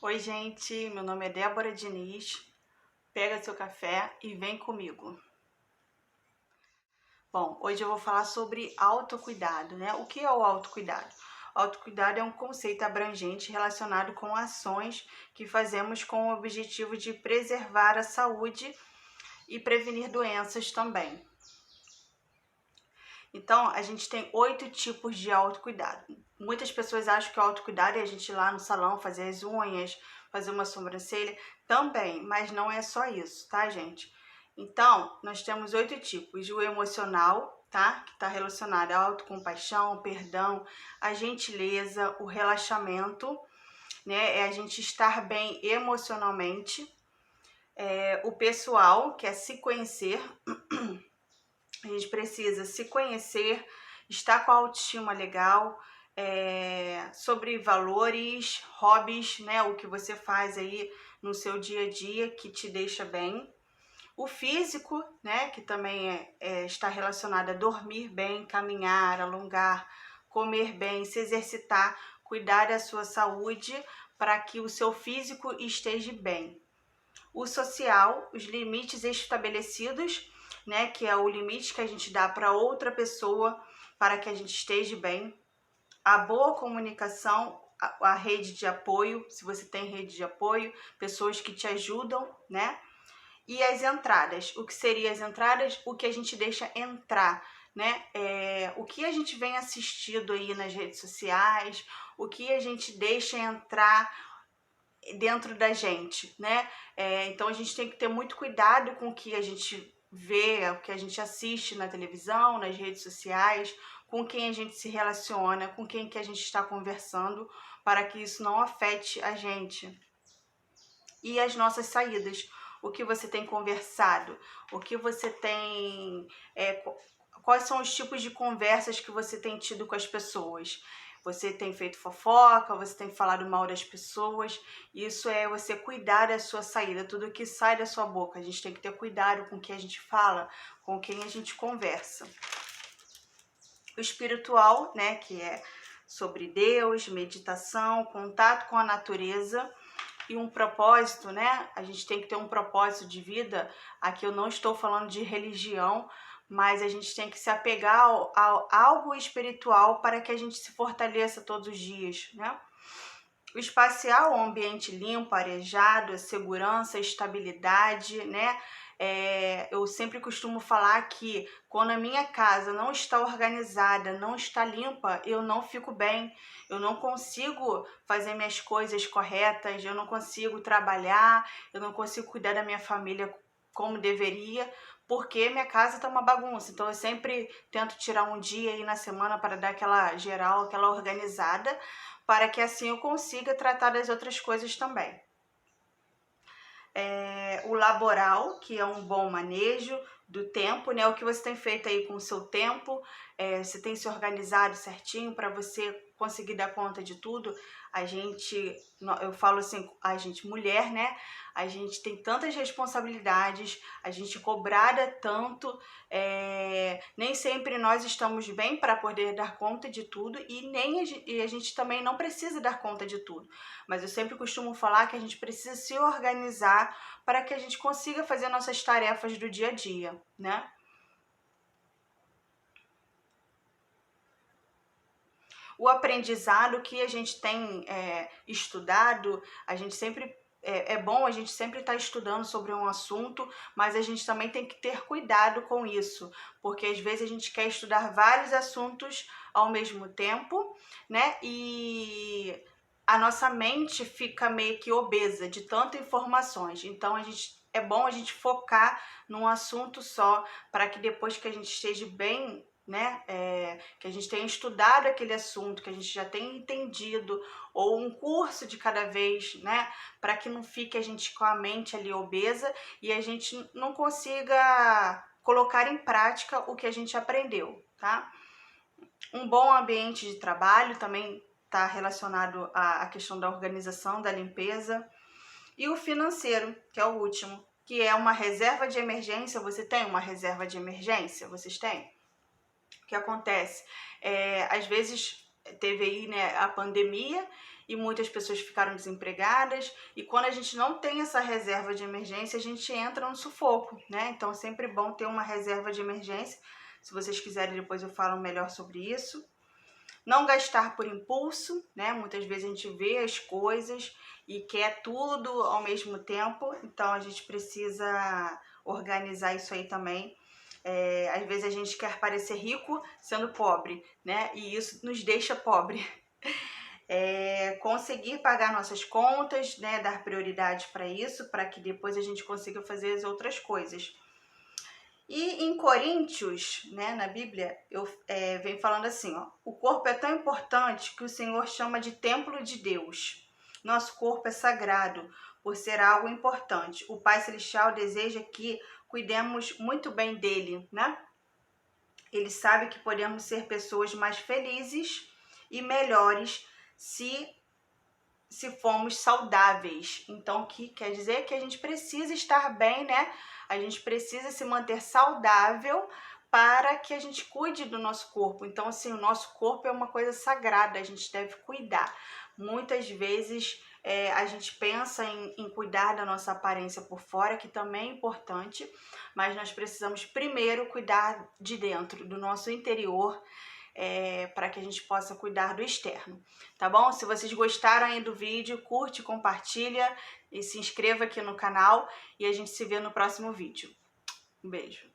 Oi, gente, meu nome é Débora Diniz. Pega seu café e vem comigo. Bom, hoje eu vou falar sobre autocuidado, né? O que é o autocuidado? Autocuidado é um conceito abrangente relacionado com ações que fazemos com o objetivo de preservar a saúde e prevenir doenças também. Então, a gente tem 8 tipos de autocuidado. Muitas pessoas acham que o autocuidado é a gente ir lá no salão fazer as unhas, fazer uma sobrancelha. Também, mas não é só isso, tá, gente? Então, nós temos 8 tipos. O emocional, tá? Que está relacionado à autocompaixão, perdão, a gentileza, o relaxamento, né? É a gente estar bem emocionalmente. O pessoal, que é se conhecer. A gente precisa se conhecer, estar com a autoestima legal, sobre valores, hobbies, né? O que você faz aí no seu dia a dia que te deixa bem. O físico, né? Que também está relacionado a dormir bem, caminhar, alongar, comer bem, se exercitar, cuidar da sua saúde para que o seu físico esteja bem. O social, os limites estabelecidos, né, que é o limite que a gente dá para outra pessoa para que a gente esteja bem. A boa comunicação, a rede de apoio, se você tem rede de apoio, pessoas que te ajudam, né? E as entradas, o que seriam as entradas? O que a gente deixa entrar, né? O que a gente vem assistindo aí nas redes sociais, o que a gente deixa entrar dentro da gente, né? Então a gente tem que ter muito cuidado com o que a gente vê, o que a gente assiste na televisão, nas redes sociais, com quem a gente se relaciona, com quem que a gente está conversando, para que isso não afete a gente. E as nossas saídas, o que você tem conversado, o que você tem, quais são os tipos de conversas que você tem tido com as pessoas. Você tem feito fofoca, você tem falado mal das pessoas. Isso é você cuidar da sua saída, tudo que sai da sua boca. A gente tem que ter cuidado com o que a gente fala, com quem a gente conversa. O espiritual, né, que é sobre Deus, meditação, contato com a natureza e um propósito, né? A gente tem que ter um propósito de vida. Aqui eu não estou falando de religião, mas a gente tem que se apegar a algo espiritual para que a gente se fortaleça todos os dias, né? O espacial, o ambiente limpo, arejado, a segurança, a estabilidade, né? Eu sempre costumo falar que quando a minha casa não está organizada, não está limpa, eu não fico bem, eu não consigo fazer minhas coisas corretas, eu não consigo trabalhar, eu não consigo cuidar da minha família como deveria, porque minha casa está uma bagunça. Então eu sempre tento tirar um dia aí na semana para dar aquela geral, aquela organizada, para que assim eu consiga tratar das outras coisas também. O laboral, que é um bom manejo do tempo, né? O que você tem feito aí com o seu tempo, você tem se organizado certinho para você conseguir dar conta de tudo. Eu falo assim, a gente mulher, né? A gente tem tantas responsabilidades, a gente cobrada tanto, nem sempre nós estamos bem para poder dar conta de tudo e a gente também não precisa dar conta de tudo. Mas eu sempre costumo falar que a gente precisa se organizar para que a gente consiga fazer nossas tarefas do dia a dia, né? O aprendizado que a gente tem estudado, a gente sempre é bom a gente sempre estar estudando sobre um assunto, mas a gente também tem que ter cuidado com isso, porque às vezes a gente quer estudar vários assuntos ao mesmo tempo, né? E a nossa mente fica meio que obesa de tantas informações. Então é bom a gente focar num assunto só, para que depois que a gente esteja bem, né, que a gente tenha estudado aquele assunto, que a gente já tenha entendido, ou um curso de cada vez, né, para que não fique a gente com a mente ali obesa e a gente não consiga colocar em prática o que a gente aprendeu, tá? Um bom ambiente de trabalho também está relacionado à questão da organização, da limpeza. E o financeiro, que é o último, que é uma reserva de emergência. Você tem uma reserva de emergência? Vocês têm? O que acontece? Às vezes teve aí, né, a pandemia e muitas pessoas ficaram desempregadas, e quando a gente não tem essa reserva de emergência, a gente entra no sufoco, né? Então é sempre bom ter uma reserva de emergência. Se vocês quiserem, depois eu falo melhor sobre isso. Não gastar por impulso, né? Muitas vezes a gente vê as coisas e quer tudo ao mesmo tempo, então a gente precisa organizar isso aí também. Às vezes a gente quer parecer rico sendo pobre, né? E isso nos deixa pobre. Conseguir pagar nossas contas, né? Dar prioridade para isso, para que depois a gente consiga fazer as outras coisas. E em Coríntios, né, na Bíblia, vem falando assim, ó, o corpo é tão importante que o Senhor chama de templo de Deus. Nosso corpo é sagrado por ser algo importante. O Pai Celestial deseja que cuidemos muito bem dele, né? Ele sabe que podemos ser pessoas mais felizes e melhores se formos saudáveis. Então, o que quer dizer que a gente precisa estar bem, né? A gente precisa se manter saudável para que a gente cuide do nosso corpo. Então, assim, o nosso corpo é uma coisa sagrada, a gente deve cuidar. Muitas vezes a gente pensa em cuidar da nossa aparência por fora, que também é importante, mas nós precisamos primeiro cuidar de dentro, do nosso interior, para que a gente possa cuidar do externo, tá bom? Se vocês gostaram aí do vídeo, curte, compartilha e se inscreva aqui no canal e a gente se vê no próximo vídeo. Um beijo!